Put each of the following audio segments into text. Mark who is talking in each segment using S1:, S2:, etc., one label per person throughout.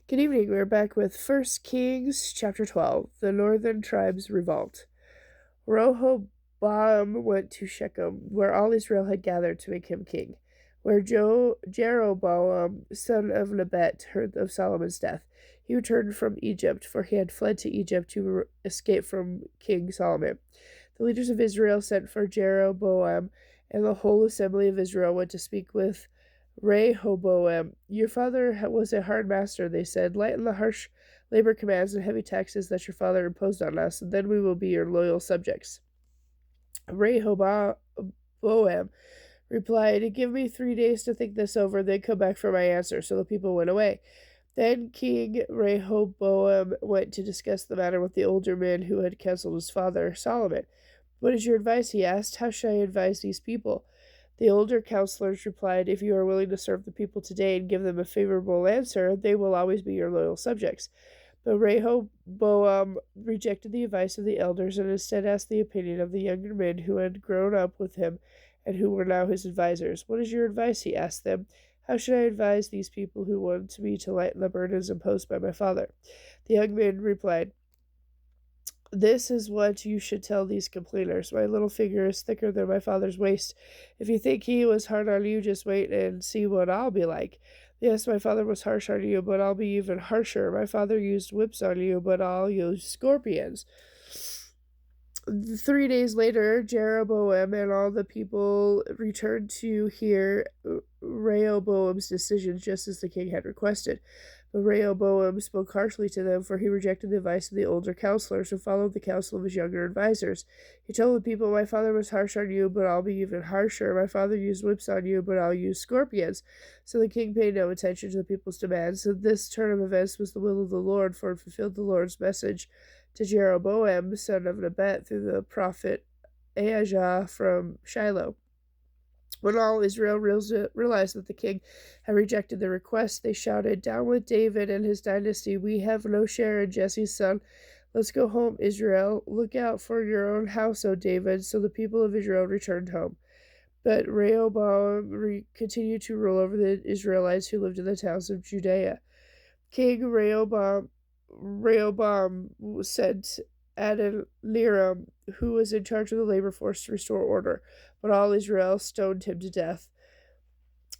S1: Good evening. We're back with First Kings chapter 12, the northern tribes revolt. Rehoboam went to Shechem, where all Israel had gathered to make him king. Where Jeroboam, son of Nebat, heard of Solomon's death, he returned from Egypt, for he had fled to Egypt to escape from King Solomon. The leaders of Israel sent for Jeroboam, and the whole assembly of Israel went to speak with Rehoboam. Your father was a hard master, they said. Lighten the harsh labor commands and heavy taxes that your father imposed on us, and then we will be your loyal subjects. Rehoboam replied, Give me 3 days to think this over, then come back for my answer. So the people went away. Then King Rehoboam went to discuss the matter with the older men who had counseled his father, Solomon. What is your advice? He asked. How should I advise these people? The older counselors replied, If you are willing to serve the people today and give them a favorable answer, they will always be your loyal subjects. But Rehoboam rejected the advice of the elders and instead asked the opinion of the younger men who had grown up with him and who were now his advisers. What is your advice? He asked them. How should I advise these people who want me to lighten the burdens imposed by my father? The young men replied, This is what you should tell these complainers. My little finger is thicker than my father's waist. If you think he was hard on you, just wait and see what I'll be like. Yes, my father was harsh on you, but I'll be even harsher. My father used whips on you, but I'll use scorpions. 3 days later, Jeroboam and all the people returned to hear Rehoboam's decision, just as the king had requested. But Rehoboam spoke harshly to them, for he rejected the advice of the older counselors and followed the counsel of his younger advisers. He told the people, My father was harsh on you, but I'll be even harsher. My father used whips on you, but I'll use scorpions. So the king paid no attention to the people's demands. So this turn of events was the will of the Lord, for it fulfilled the Lord's message to Jeroboam, son of Nebat, through the prophet Ahijah from Shiloh. When all Israel realized that the king had rejected their request, they shouted, Down with David and his dynasty. We have no share in Jesse's son. Let's go home, Israel. Look out for your own house, O David. So the people of Israel returned home. But Rehoboam continued to rule over the Israelites who lived in the towns of Judea. King Rehoboam sent Adoniram, who was in charge of the labor force, to restore order, but all Israel stoned him to death.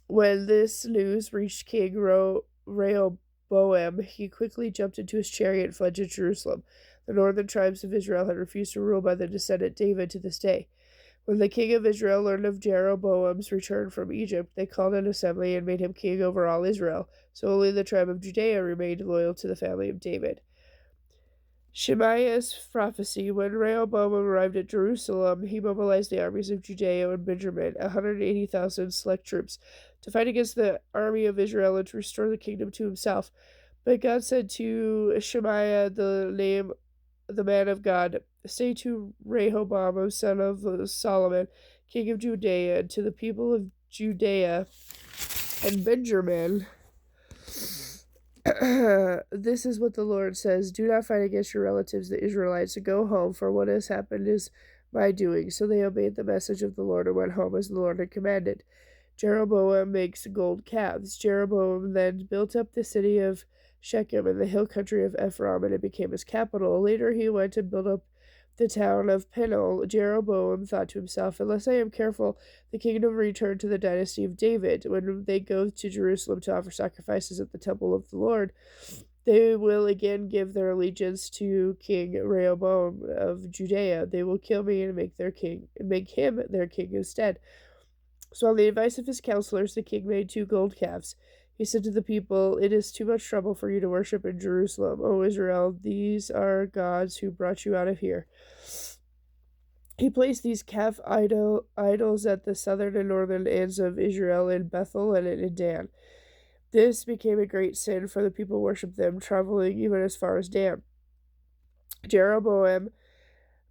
S1: When this news reached King Rehoboam, he quickly jumped into his chariot and fled to Jerusalem. The northern tribes of Israel had refused to rule by the descendant David to this day. When the king of Israel learned of Jeroboam's return from Egypt, they called an assembly and made him king over all Israel, so only the tribe of Judea remained loyal to the family of David. Shemaiah's prophecy. When Rehoboam arrived at Jerusalem, he mobilized the armies of Judea and Benjamin, 180,000 select troops, to fight against the army of Israel and to restore the kingdom to himself. But God said to Shemaiah, the man of God, Say to Rehoboam, son of Solomon, king of Judea, and to the people of Judea and Benjamin, This is what the Lord says, Do not fight against your relatives, the Israelites, and go home, for what has happened is my doing. So they obeyed the message of the Lord and went home as the Lord had commanded. Jeroboam makes gold calves. Jeroboam then built up the city of Shechem in the hill country of Ephraim, and it became his capital. Later he went and built up the town of Peniel. Jeroboam thought to himself, Unless I am careful, the kingdom will return to the dynasty of David. When they go to Jerusalem to offer sacrifices at the temple of the Lord, they will again give their allegiance to King Rehoboam of Judea. They will kill me and make him their king instead. So on the advice of his counselors, the king made 2 gold calves. He said to the people, It is too much trouble for you to worship in Jerusalem. O Israel, these are gods who brought you out of here. He placed these calf idols at the southern and northern ends of Israel, in Bethel and in Dan. This became a great sin, for the people worshipped them, traveling even as far as Dan. Jeroboam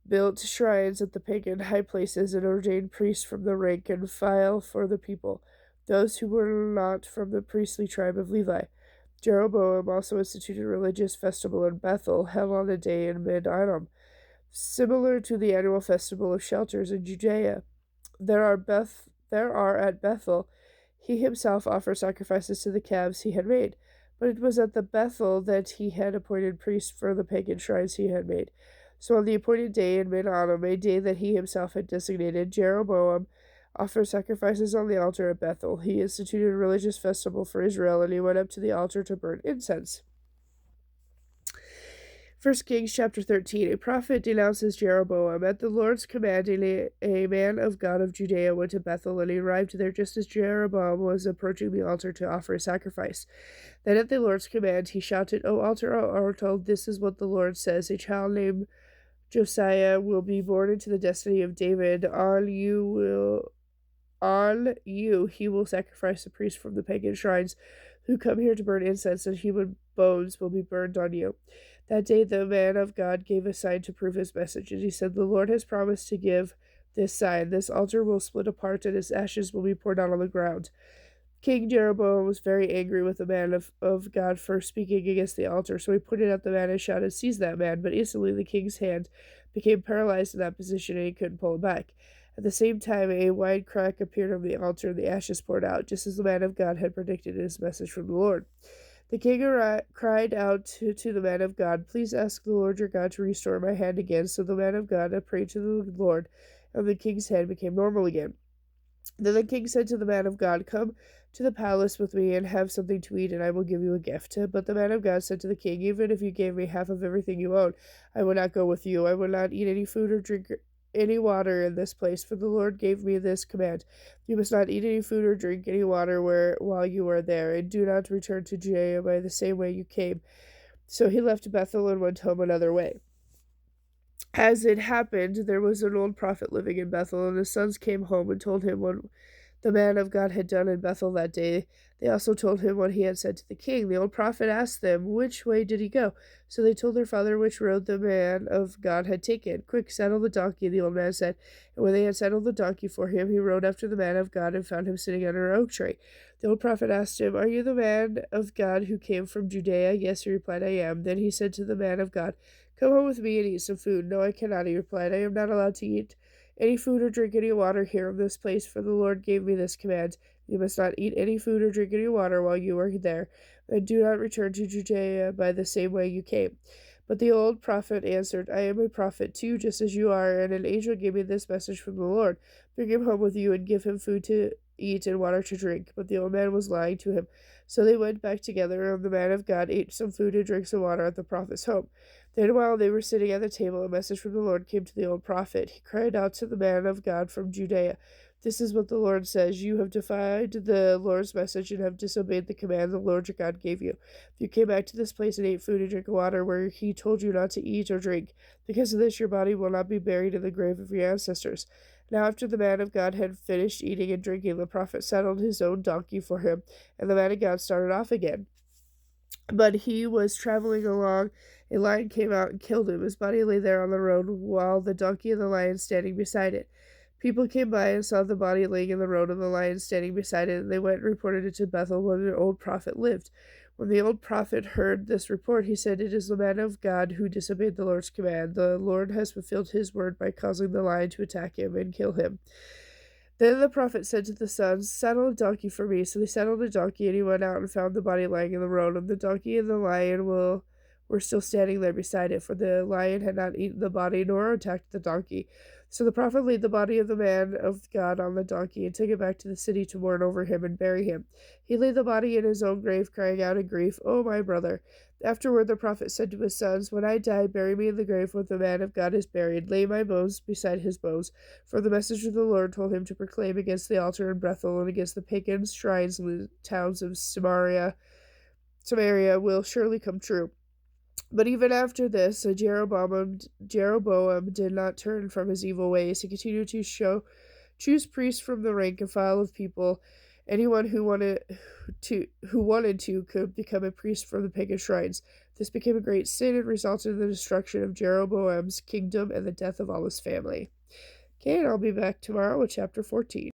S1: built shrines at the pagan high places and ordained priests from the rank and file for the people, those who were not from the priestly tribe of Levi. Jeroboam also instituted a religious festival in Bethel, held on a day in mid-Anam, similar to the annual festival of shelters in Judea. There are at Bethel. He himself offered sacrifices to the calves he had made. But it was at the Bethel that he had appointed priests for the pagan shrines he had made. So on the appointed day in mid-autumn, a day that he himself had designated, Jeroboam offered sacrifices on the altar at Bethel. He instituted a religious festival for Israel, and he went up to the altar to burn incense. 1 Kings chapter 13. A prophet denounces Jeroboam. At the Lord's command, a man of God of Judea went to Bethel, and he arrived there just as Jeroboam was approaching the altar to offer a sacrifice. Then at the Lord's command, he shouted, O altar, O altar, this is what the Lord says. A child named Josiah will be born into the destiny of David. On you he will sacrifice the priests from the pagan shrines who come here to burn incense, and human bones will be burned on you. That day the man of God gave a sign to prove his message, and he said, The Lord has promised to give this sign. This altar will split apart, and its ashes will be poured out on the ground. King Jeroboam was very angry with the man of God for speaking against the altar, so he pointed at the man and shouted, Seize that man! But instantly the king's hand became paralyzed in that position, and he couldn't pull it back. At the same time, a wide crack appeared on the altar, and the ashes poured out, just as the man of God had predicted in his message from the Lord. The king cried out to the man of God, Please ask the Lord your God to restore my hand again. So the man of God prayed to the Lord, and the king's hand became normal again. Then the king said to the man of God, Come to the palace with me and have something to eat, and I will give you a gift. But the man of God said to the king, Even if you gave me half of everything you own, I will not go with you. I will not eat any food or drink any water in this place, for the Lord gave me this command. You must not eat any food or drink any water while you are there, and do not return to Judea by the same way you came. So he left Bethel and went home another way. As it happened, there was an old prophet living in Bethel, and his sons came home and told him what the man of God had done in Bethel that day. They also told him what he had said to the king. The old prophet asked them, Which way did he go? So they told their father which road the man of God had taken. Quick, saddle the donkey, the old man said. And when they had saddled the donkey for him, he rode after the man of God and found him sitting under an oak tree. The old prophet asked him, Are you the man of God who came from Judea? Yes, he replied, I am. Then he said to the man of God, Come home with me and eat some food. No, I cannot, he replied. I am not allowed to eat any food or drink any water here in this place, for the Lord gave me this command. You must not eat any food or drink any water while you are there, and do not return to Judea by the same way you came. But the old prophet answered, I am a prophet too, just as you are, and an angel gave me this message from the Lord. Bring him home with you and give him food to eat and water to drink. But the old man was lying to him. So they went back together, and the man of God ate some food and drank some water at the prophet's home. Then while they were sitting at the table, a message from the Lord came to the old prophet. He cried out to the man of God from Judea, This is what the Lord says. You have defied the Lord's message and have disobeyed the command the Lord your God gave you. You came back to this place and ate food and drank water where he told you not to eat or drink. Because of this, your body will not be buried in the grave of your ancestors. Now after the man of God had finished eating and drinking, the prophet saddled his own donkey for him, and the man of God started off again. But he was traveling along. A lion came out and killed him. His body lay there on the road, while the donkey and the lion standing beside it. People came by and saw the body laying in the road and the lion standing beside it, and they went and reported it to Bethel, where the old prophet lived. When the old prophet heard this report, he said, It is the man of God who disobeyed the Lord's command. The Lord has fulfilled his word by causing the lion to attack him and kill him. Then the prophet said to the sons, Saddle a donkey for me. So they saddled a donkey, and he went out and found the body lying in the road, and the donkey and the lion were still standing there beside it, for the lion had not eaten the body nor attacked the donkey. So the prophet laid the body of the man of God on the donkey and took it back to the city to mourn over him and bury him. He laid the body in his own grave, crying out in grief, Oh, my brother! Afterward the prophet said to his sons, When I die, bury me in the grave where the man of God is buried. Lay my bones beside his bones. For the message of the Lord told him to proclaim against the altar in Bethel and against the pagan shrines in the towns of Samaria will surely come true. But even after this, Jeroboam did not turn from his evil ways. He continued to choose priests from the rank and file of people. Anyone who wanted to could become a priest for the pagan shrines. This became a great sin and resulted in the destruction of Jeroboam's kingdom and the death of all his family. Okay, and I'll be back tomorrow with chapter 14.